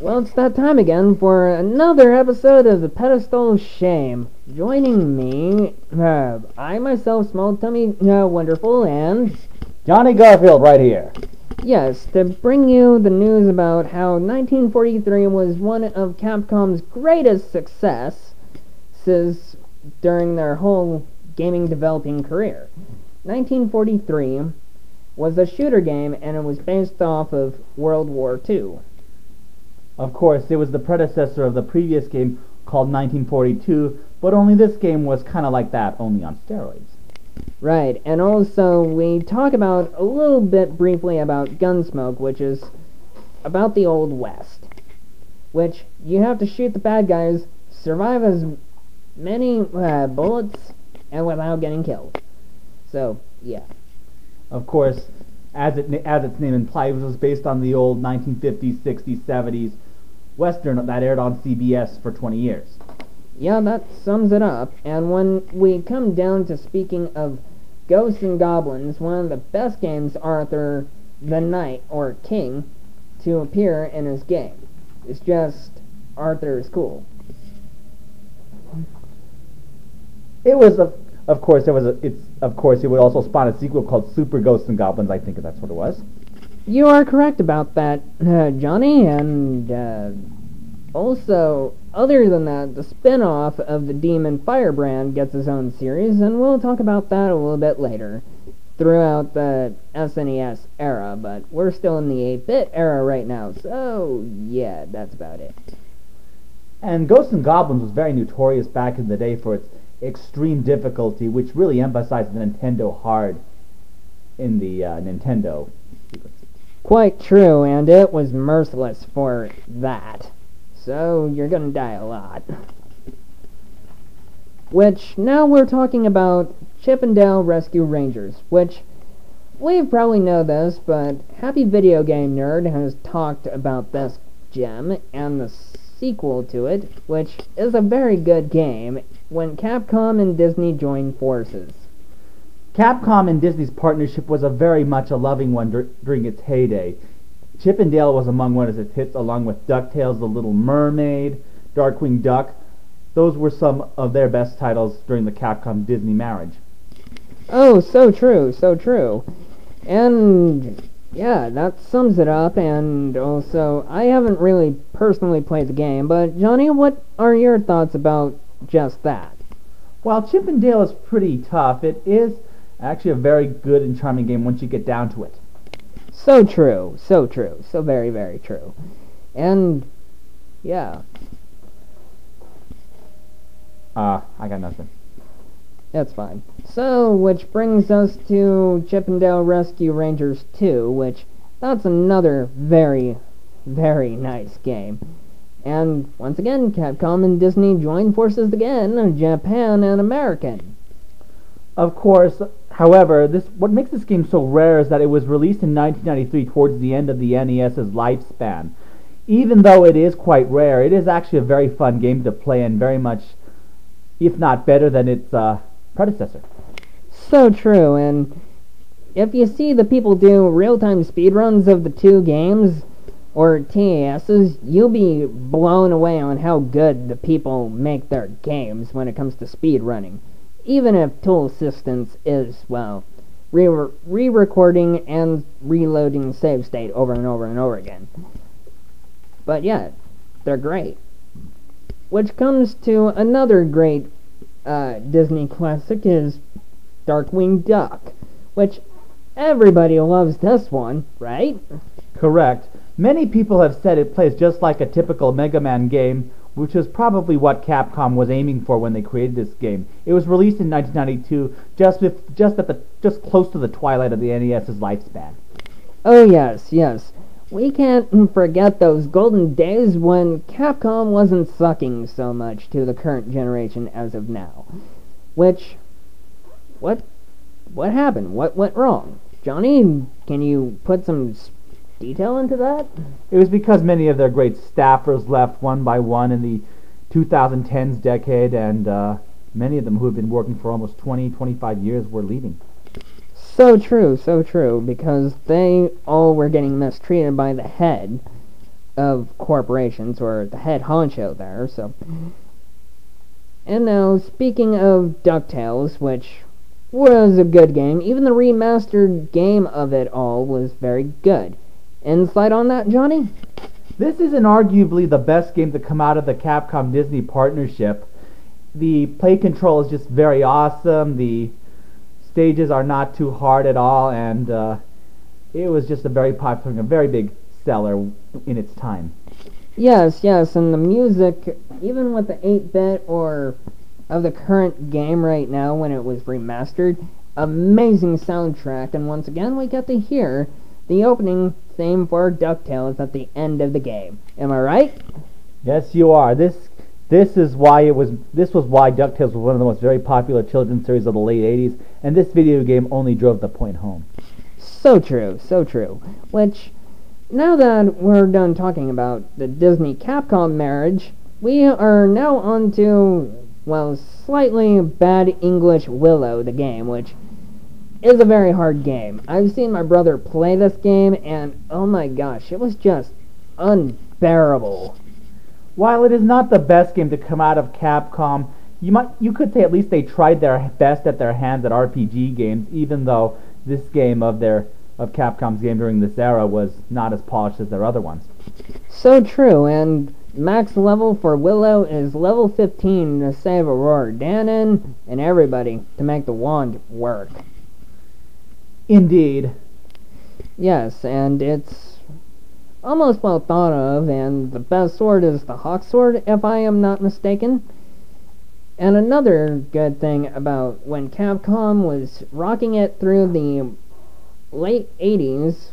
Well, it's that time again for another episode of the Pedestal Shame. Joining me, I myself, Small Tummy Wonderful, and Johnny Garfield right here. Yes, to bring you the news about how 1943 was one of Capcom's greatest successes during their whole gaming developing career. 1943 was a shooter game, and it was based off of World War II. Of course, it was the predecessor of the previous game called 1942, but only this game was kind of like that, only on steroids. Right, and also we talk about a little bit briefly about Gunsmoke, which is about the Old West, which you have to shoot the bad guys, survive as many bullets, and without getting killed. So, yeah. Of course, as its name implies, it was based on the old 1950s, 60s, 70s Western that aired on CBS for 20 years. Yeah, that sums it up. And when we come down to speaking of Ghosts and Goblins, one of the best games Arthur the Knight, or King, to appear in his game. It's just, Arthur is cool. It was, of course, it would also spawn a sequel called Super Ghosts and Goblins, I think that's what it was. You are correct about that, Johnny, and also, other than that, the spin-off of the Demon Firebrand gets his own series, and we'll talk about that a little bit later, throughout the SNES era, but we're still in the 8-bit era right now, so yeah, that's about it. And Ghosts and Goblins was very notorious back in the day for its extreme difficulty, which really emphasized the Nintendo hard in the Nintendo sequence. Quite true, and it was merciless for that. So, you're gonna die a lot. Which, now we're talking about Chip 'n Dale Rescue Rangers, which, we probably know this, but Happy Video Game Nerd has talked about this gem, and the sequel to it, which is a very good game, when Capcom and Disney joined forces. Capcom and Disney's partnership was very much a loving one during its heyday. Chip 'n Dale was among one of its hits, along with DuckTales, The Little Mermaid, Darkwing Duck. Those were some of their best titles during the Capcom-Disney marriage. Oh, so true, so true. And yeah, that sums it up, and also, I haven't really personally played the game, but Johnny, what are your thoughts about just that? While Chip 'n Dale is pretty tough, it is actually a very good and charming game once you get down to it. So true, so very, very true. And, yeah. I got nothing. That's fine. So, which brings us to Chip 'n Dale Rescue Rangers 2, which, that's another very, very nice game. And, once again, Capcom and Disney join forces again, Japan and American. Of course, however, what makes this game so rare is that it was released in 1993 towards the end of the NES's lifespan. Even though it is quite rare, it is actually a very fun game to play and very much, if not better than its predecessor. So true, and if you see the people do real-time speedruns of the two games, or TASs, you'll be blown away on how good the people make their games when it comes to speedrunning. Even if tool assistance is, well, re-recording and reloading save state over and over and over again. But yeah, they're great. Which comes to another great Disney classic is Darkwing Duck, which everybody loves this one, right? Correct. Many people have said it plays just like a typical Megaman game, which is probably what Capcom was aiming for when they created this game. It was released in 1992, just close to the twilight of the NES's lifespan. Oh yes, yes. We can't forget those golden days when Capcom wasn't sucking so much to the current generation as of now. Which, what happened? What went wrong? Johnny, can you put some detail into that? It was because many of their great staffers left one by one in the 2010s decade, and many of them who had been working for almost 25 years were leaving. So true, because they all were getting mistreated by the head, of corporations, or the head honcho there. So, and now speaking of DuckTales, which was a good game, even the remastered game of it all was very good. Insight on that, Johnny? This is arguably the best game to come out of the Capcom Disney partnership. The play control is just very awesome. The stages are not too hard at all, and it was just a very popular, a very big seller in its time. Yes, and the music, even with the 8-bit or of the current game right now when it was remastered, amazing soundtrack, and once again we get to hear the opening theme for DuckTales at the end of the game. Am I right? Yes, you are. This was why DuckTales was one of the most very popular children's series of the late 80s, and this video game only drove the point home. So true. Which, now that we're done talking about the Disney-Capcom marriage, we are now on to, well, slightly bad English Willow, the game, which is a very hard game. I've seen my brother play this game, and oh my gosh, it was just unbearable. While it is not the best game to come out of Capcom, you could say at least they tried their best at their hands at RPG games, even though this game of Capcom's game during this era was not as polished as their other ones. So true, and max level for Willow is level 15 to save Aurora Danon and everybody to make the wand work. Indeed. Yes, and it's almost well thought of, and the best sword is the Hawk Sword, if I am not mistaken. And another good thing about when Capcom was rocking it through the late 80s,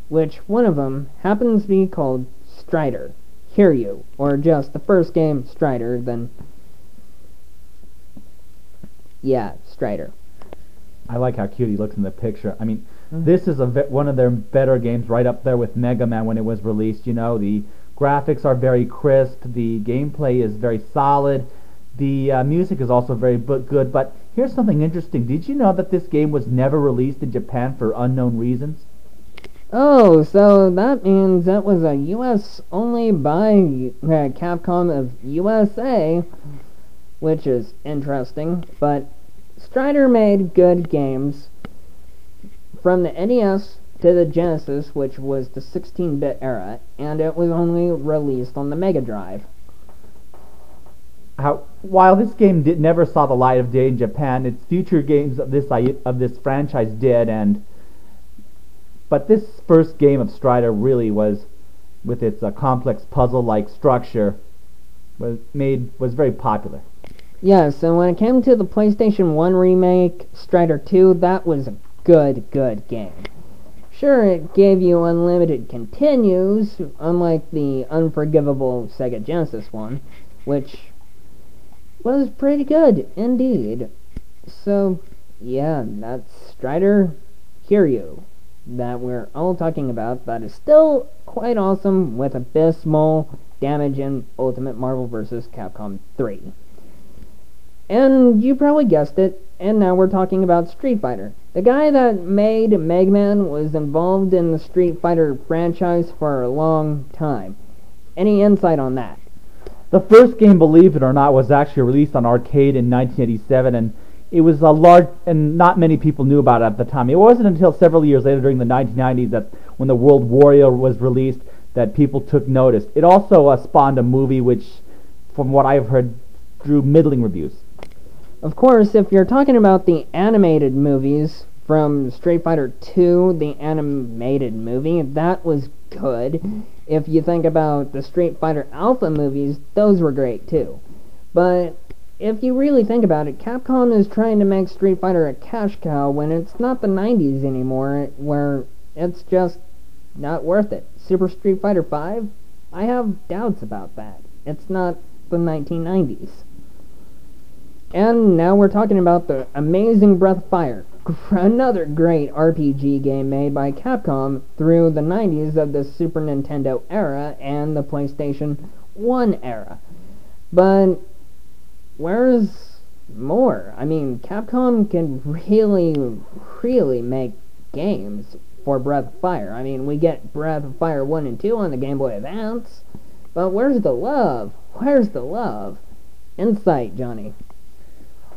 which one of them happens to be called Strider. Hear you, or just the first game Strider, then yeah, Strider. I like how cute he looks in the picture. I mean, this is one of their better games, right up there with Megaman when it was released. You know, the graphics are very crisp, the gameplay is very solid, the music is also very good. But here's something interesting. Did you know that this game was never released in Japan for unknown reasons? Oh, so that means that was a US only by Capcom of USA, which is interesting, but Strider made good games from the NES to the Genesis, which was the 16-bit era, and it was only released on the Mega Drive. While this game never saw the light of day in Japan, its future games of this franchise did, but this first game of Strider really was, with its complex puzzle-like structure, was very popular. Yes, and when it came to the PlayStation 1 remake, Strider 2, that was a good game. Sure, it gave you unlimited continues, unlike the unforgivable Sega Genesis one, which was pretty good indeed. So, yeah, that's Strider Kiryu that we're all talking about, that is still quite awesome with abysmal damage in Ultimate Marvel vs. Capcom 3. And you probably guessed it, and now we're talking about Streetfighter. The guy that made Megaman was involved in the Streetfighter franchise for a long time. Any insight on that? The first game, believe it or not, was actually released on arcade in 1987, and it was and not many people knew about it at the time. It wasn't until several years later, during the 1990s, that when the World Warrior was released, that people took notice. It also spawned a movie which, from what I've heard, drew middling reviews. Of course, if you're talking about the animated movies from Street Fighter 2, the animated movie, that was good. If you think about the Street Fighter Alpha movies, those were great too. But if you really think about it, Capcom is trying to make Street Fighter a cash cow when it's not the 90s anymore, where it's just not worth it. Super Street Fighter 5? I have doubts about that. It's not the 1990s. And now we're talking about the amazing Breath of Fire, another great RPG game made by Capcom through the 90s of the Super Nintendo era and the PlayStation 1 era. But where's more? I mean, Capcom can really make games for Breath of Fire. I mean, we get Breath of Fire 1 and 2 on the Game Boy Advance, but where's the love? Where's the love? Insight, Johnny.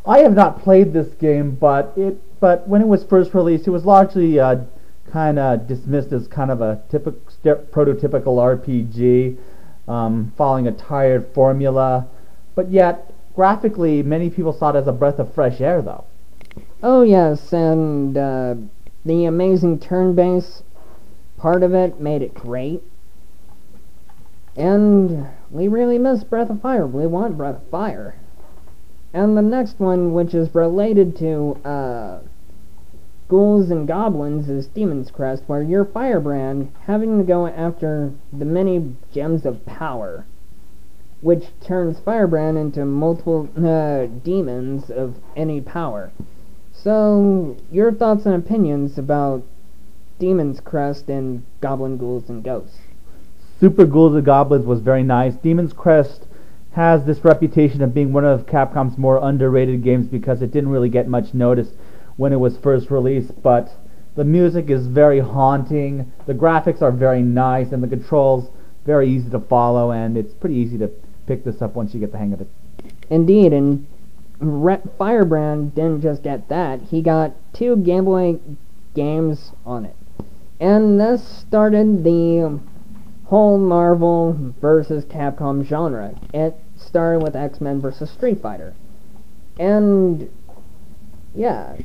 I have not played this game, but when it was first released, it was largely kind of dismissed as kind of a prototypical RPG, following a tired formula. But yet, graphically, many people saw it as a breath of fresh air, though. Oh yes, and the amazing turn-based part of it made it great. And we really miss Breath of Fire. We want Breath of Fire. And the next one, which is related to Ghouls and Goblins, is Demon's Crest, where you're Firebrand having to go after the many gems of power, which turns Firebrand into multiple demons of any power. So, your thoughts and opinions about Demon's Crest and Goblin, Ghouls, and Ghosts? Super Ghouls and Goblins was very nice. Demon's Crest has this reputation of being one of Capcom's more underrated games because it didn't really get much notice when it was first released, but the music is very haunting, the graphics are very nice, and the controls very easy to follow, and it's pretty easy to pick this up once you get the hang of it. Indeed, and Firebrand didn't just get that, he got 2 Game Boy games on it. And this started the whole Marvel versus Capcom genre. It started with X-Men versus Street Fighter. And yeah,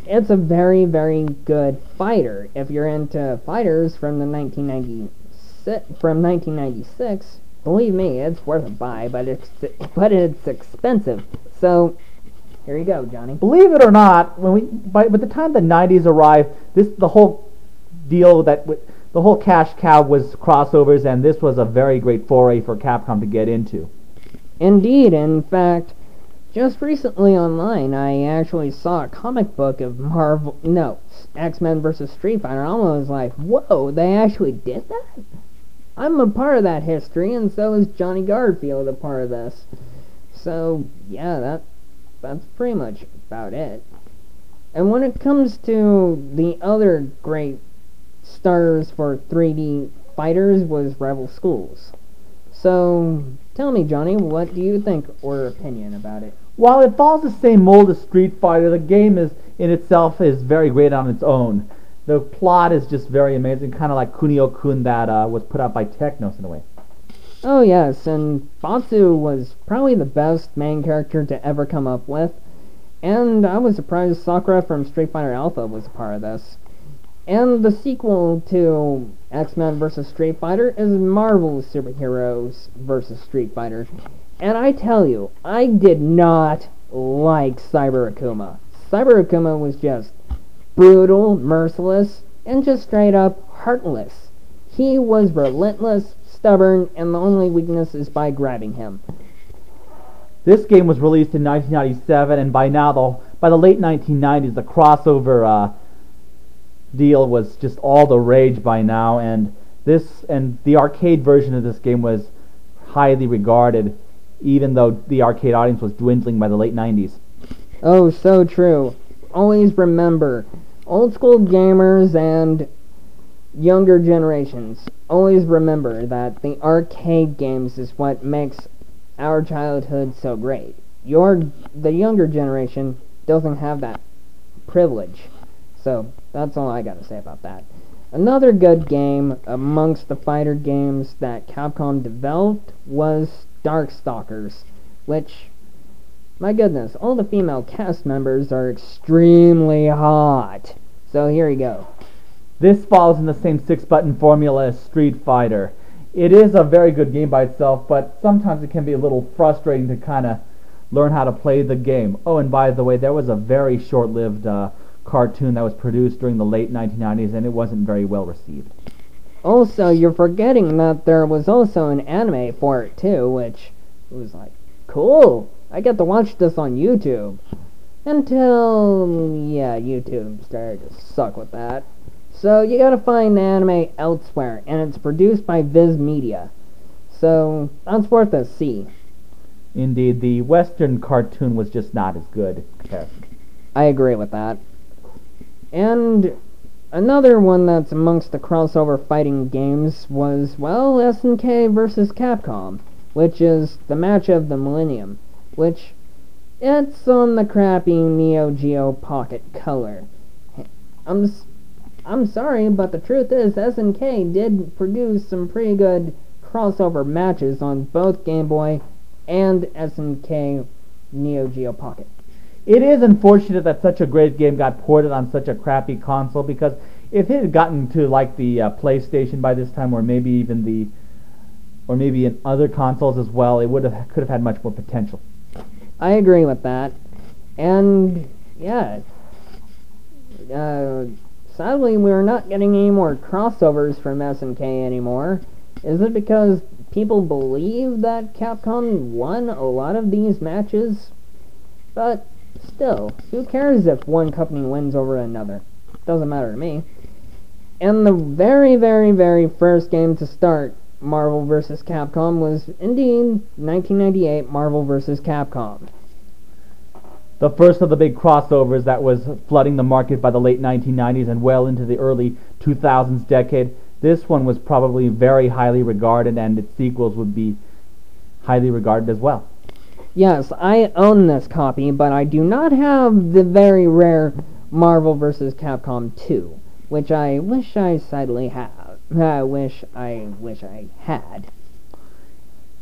it's a very, very good fighter. If you're into fighters from the 1996, believe me, it's worth a buy, but it's expensive. So here you go, Johnny. Believe it or not, by the time the 90s arrived, the whole cash cow was crossovers, and this was a very great foray for Capcom to get into. Indeed, in fact, just recently online, I actually saw a comic book of X-Men vs. Street Fighter. I was like, whoa, they actually did that? I'm a part of that history, and so is Johnny Garfield a part of this. So, yeah, that's pretty much about it. And when it comes to the other great starters for 3D fighters was Rebel Schools. So, tell me, Johnny, what do you think or opinion about it? While it follows the same mold as Street Fighter, the game in itself is very great on its own. The plot is just very amazing, kind of like Kunio-kun that was put out by Technos in a way. Oh yes, and Batsu was probably the best main character to ever come up with, and I was surprised Sakura from Street Fighter Alpha was a part of this. And the sequel to X-Men vs. Street Fighter is Marvel's Superheroes vs. Street Fighter. And I tell you, I did not like Cyber Akuma. Cyber Akuma was just brutal, merciless, and just straight up heartless. He was relentless, stubborn, and the only weakness is by grabbing him. This game was released in 1997, and by the late 1990s, the crossover deal was just all the rage by now, and the arcade version of this game was highly regarded, even though the arcade audience was dwindling by the late 90s. Oh, so true. Always remember, old school gamers and younger generations, always remember that the arcade games is what makes our childhood so great. The younger generation doesn't have that privilege. So, that's all I gotta say about that. Another good game amongst the fighter games that Capcom developed was Darkstalkers, which, my goodness, all the female cast members are extremely hot. So here you go. This follows in the same 6-button formula as Street Fighter. It is a very good game by itself, but sometimes it can be a little frustrating to kind of learn how to play the game. Oh, and by the way, there was a very short-lived cartoon that was produced during the late 1990s, and it wasn't very well received. Also, you're forgetting that there was also an anime for it too, which was like, cool, I get to watch this on YouTube. Until, YouTube started to suck with that. So you gotta find the anime elsewhere, and it's produced by Viz Media. So, that's worth a see. Indeed, the Western cartoon was just not as good. I agree with that. And another one that's amongst the crossover fighting games was, well, SNK versus Capcom, which is the match of the millennium, which it's on the crappy Neo Geo Pocket Color. I'm sorry, but the truth is SNK did produce some pretty good crossover matches on both Game Boy and SNK Neo Geo Pocket. It is unfortunate that such a great game got ported on such a crappy console, because if it had gotten to like the PlayStation by this time, or maybe in other consoles as well, could have had much more potential. I agree with that, and yeah, sadly we're not getting any more crossovers from SNK anymore. Is it because people believe that Capcom won a lot of these matches? But still, who cares if one company wins over another? Doesn't matter to me. And the very, very, very first game to start Marvel vs. Capcom was indeed 1998 Marvel vs. Capcom. The first of the big crossovers that was flooding the market by the late 1990s and well into the early 2000s decade. This one was probably very highly regarded, and its sequels would be highly regarded as well. Yes, I own this copy, but I do not have the very rare Marvel vs. Capcom 2, which I wish I sadly have. I wish I had.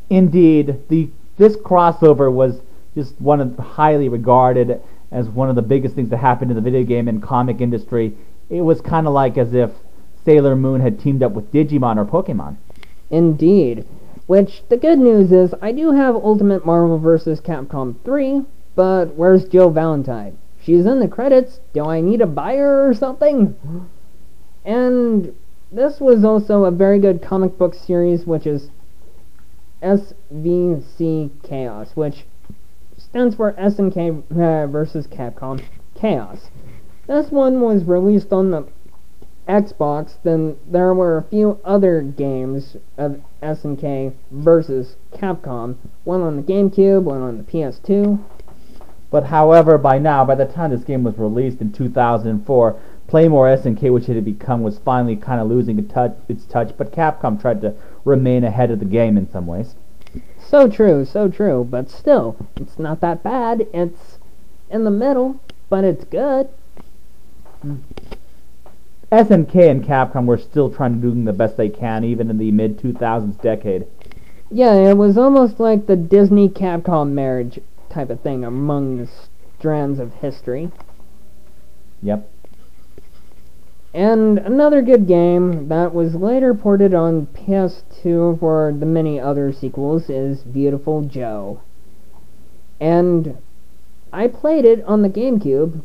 Indeed, this crossover was just one of highly regarded as one of the biggest things that happened in the video game and comic industry. It was kind of like as if Sailor Moon had teamed up with Digimon or Pokemon. Indeed. Which, the good news is, I do have Ultimate Marvel vs. Capcom 3, but where's Jill Valentine? She's in the credits. Do I need to buy her or something? And this was also a very good comic book series, which is SVC Chaos, which stands for SNK vs. Capcom Chaos. This one was released on the Xbox. Then there were a few other games of SNK versus Capcom, one on the GameCube, one on the PS2. But however, by the time this game was released in 2004, Playmore SNK, which it had become, was finally kind of losing its touch, but Capcom tried to remain ahead of the game in some ways. So true, but still, it's not that bad. It's in the middle, but it's good. SNK and Capcom were still trying to do the best they can, even in the mid-2000s decade. Yeah, it was almost like the Disney-Capcom marriage type of thing among the strands of history. Yep. And another good game that was later ported on PS2 for the many other sequels is Beautiful Joe. And I played it on the GameCube.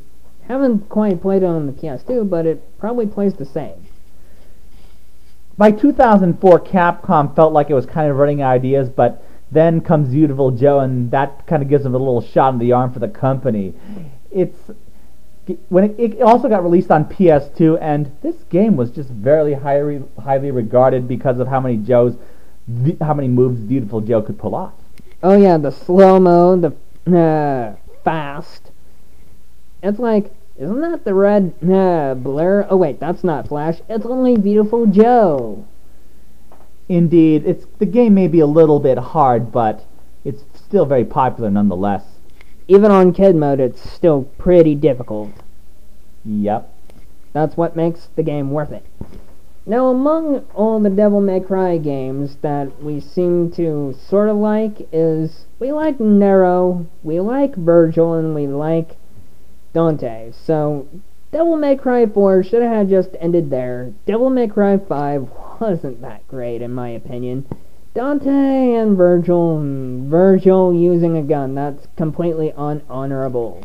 Haven't quite played it on the PS2, but it probably plays the same. By 2004, Capcom felt like it was kind of running out of ideas, but then comes Beautiful Joe, and that kind of gives them a little shot in the arm for the company. It also got released on PS2, and this game was just very highly regarded because of how many moves Beautiful Joe could pull off. Oh yeah, the slow-mo, the fast. It's like, isn't that the red blur? Oh wait, that's not Flash. It's only Beautiful Joe. Indeed, the game may be a little bit hard, but it's still very popular nonetheless. Even on kid mode, it's still pretty difficult. Yep. That's what makes the game worth it. Now, among all the Devil May Cry games that we seem to sort of like is, we like Nero, we like Virgil, and we like Dante. So, Devil May Cry 4 should have just ended there. Devil May Cry 5 wasn't that great, in my opinion. Dante and Virgil using a gun, that's completely unhonorable.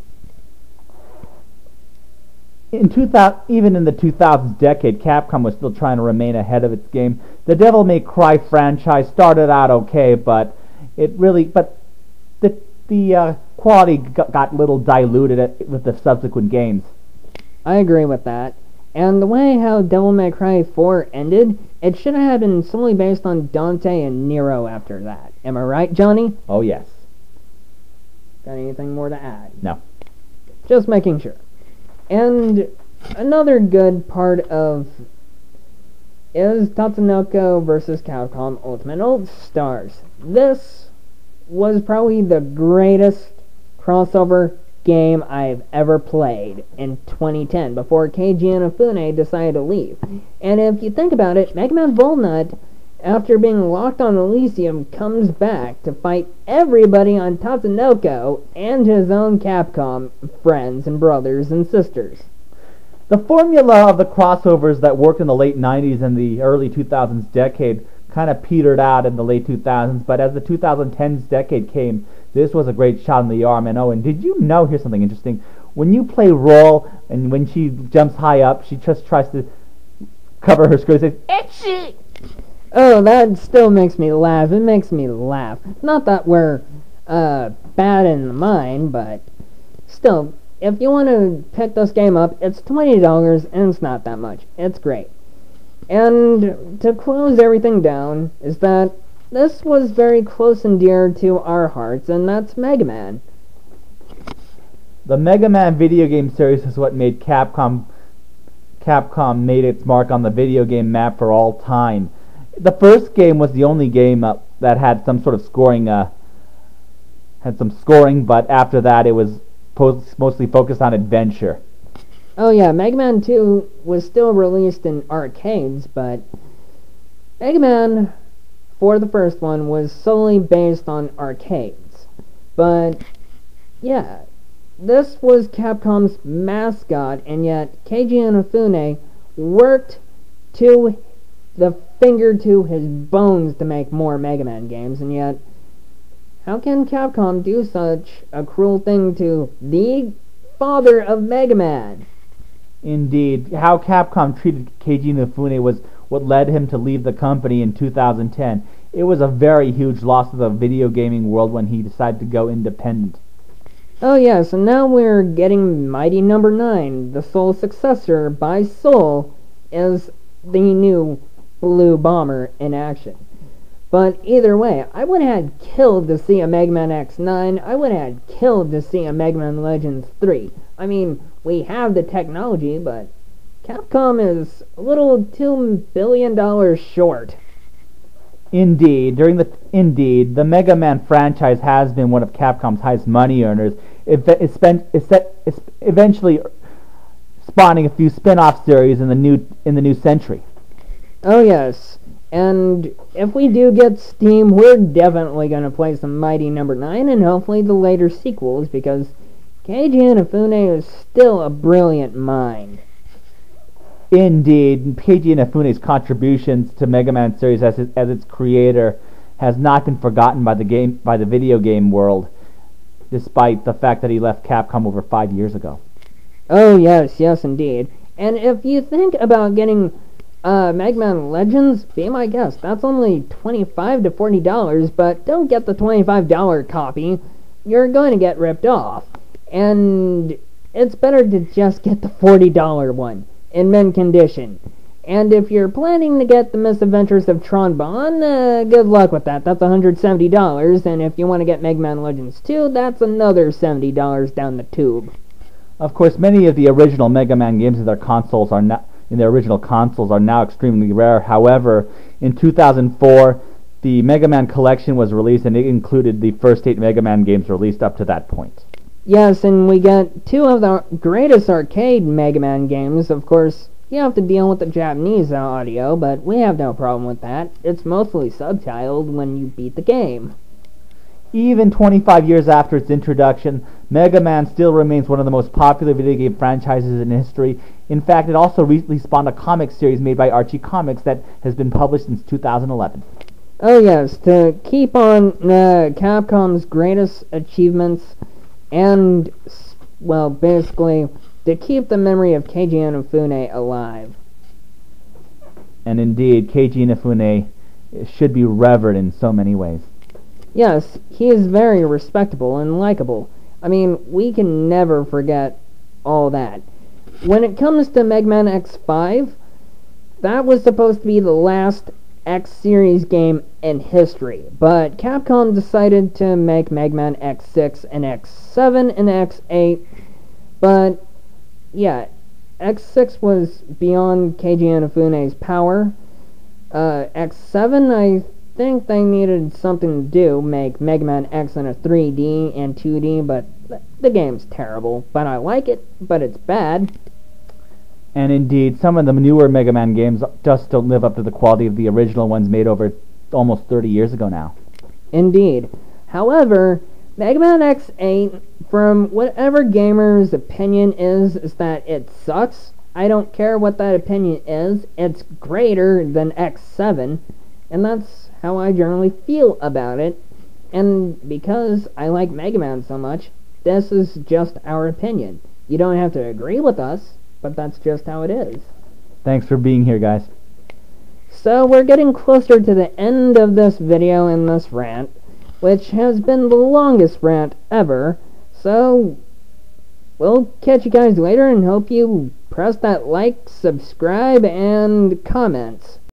Even in the 2000s decade, Capcom was still trying to remain ahead of its game. The Devil May Cry franchise started out okay, but the quality got a little diluted with the subsequent games. I agree with that. And the way how Devil May Cry 4 ended, it should have been solely based on Dante and Nero after that. Am I right, Johnny? Oh, yes. Got anything more to add? No. Just making sure. And another good part of is Tatsunoko vs. Capcom Ultimate All-Stars. This was probably the greatest crossover game I've ever played in 2010 before Keiji Inafune decided to leave. And if you think about it, Mega Man Volnut, after being locked on Elysium, comes back to fight everybody on Tatsunoko and his own Capcom friends and brothers and sisters. The formula of the crossovers that worked in the late 90s and the early 2000s decade kind of petered out in the late 2000s, but as the 2010s decade came, this was a great shot in the arm. And oh, and did you know, here's something interesting, when you play Roll, and when she jumps high up, she just tries to cover her skirt and says, "Itchy!" Oh, that still makes me laugh. It makes me laugh. Not that we're bad in the mind, but still, if you want to pick this game up, it's $20 and it's not that much. It's great. And to close everything down is that this was very close and dear to our hearts, and that's Mega Man. The Mega Man video game series is what made Capcom made its mark on the video game map for all time. The first game was the only game that had some sort of scoring, but after that it was mostly focused on adventure. Oh yeah, Mega Man 2 was still released in arcades, but Mega Man, for the first one, was solely based on arcades. But yeah, this was Capcom's mascot, and yet Keiji Inafune worked to the finger to his bones to make more Mega Man games, and yet how can Capcom do such a cruel thing to the father of Mega Man? Indeed, how Capcom treated Keiji Inafune was what led him to leave the company in 2010. It was a very huge loss to the video gaming world when he decided to go independent. Oh yes, and now we're getting Mighty Number 9, the sole successor by Soul, as the new Blue Bomber in action. But either way, I would have killed to see a Mega Man X9. I would have killed to see a Mega Man Legends 3. I mean, we have the technology, but Capcom is a little $2 billion short. Indeed, the Mega Man franchise has been one of Capcom's highest money earners, eventually spawning a few spin-off series in the new century. Oh yes, and if we do get Steam, we're definitely going to play some Mighty Number 9 and hopefully the later sequels, because Keiji Inafune is still a brilliant mind. Indeed, Keiji Inafune's contributions to Mega Man series as its creator has not been forgotten by the video game world, despite the fact that he left Capcom over 5 years ago. Oh yes, yes indeed. And if you think about getting Mega Man Legends, be my guest. That's only $25 to $40, but don't get the $25 copy. You're going to get ripped off. And it's better to just get the $40 one in mint condition. And if you're planning to get the Misadventures of Tron Bonne, good luck with that. That's $170. And if you want to get Mega Man Legends 2, that's another $70 down the tube. Of course, many of the original Mega Man games in their original consoles are now extremely rare. However, in 2004, the Mega Man collection was released, and it included the first 8 Mega Man games released up to that point. Yes, and we got 2 of the greatest arcade Mega Man games. Of course, you have to deal with the Japanese audio, but we have no problem with that. It's mostly subtitled when you beat the game. Even 25 years after its introduction, Mega Man still remains one of the most popular video game franchises in history. In fact, it also recently spawned a comic series made by Archie Comics that has been published since 2011. Oh yes, to keep on Capcom's greatest achievements, and, well, basically, to keep the memory of Keiji Inafune alive. And indeed, Keiji Inafune should be revered in so many ways. Yes, he is very respectable and likable. I mean, we can never forget all that. When it comes to Mega Man X5, that was supposed to be the last X-Series game in history, but Capcom decided to make Mega Man X6 and X7 and X8, but yeah, X6 was beyond Keiji Inafune's power. X7, I think they needed something to do, make Mega Man X in a 3D and 2D, but the game's terrible. But I like it, but it's bad. And indeed, some of the newer Mega Man games just don't live up to the quality of the original ones made over almost 30 years ago now. Indeed. However, Mega Man X8, from whatever gamer's opinion is that it sucks. I don't care what that opinion is. It's greater than X7, and that's how I generally feel about it. And because I like Mega Man so much, this is just our opinion. You don't have to agree with us, but that's just how it is. Thanks for being here, guys. So we're getting closer to the end of this video and this rant, which has been the longest rant ever. So we'll catch you guys later and hope you press that like, subscribe, and comments.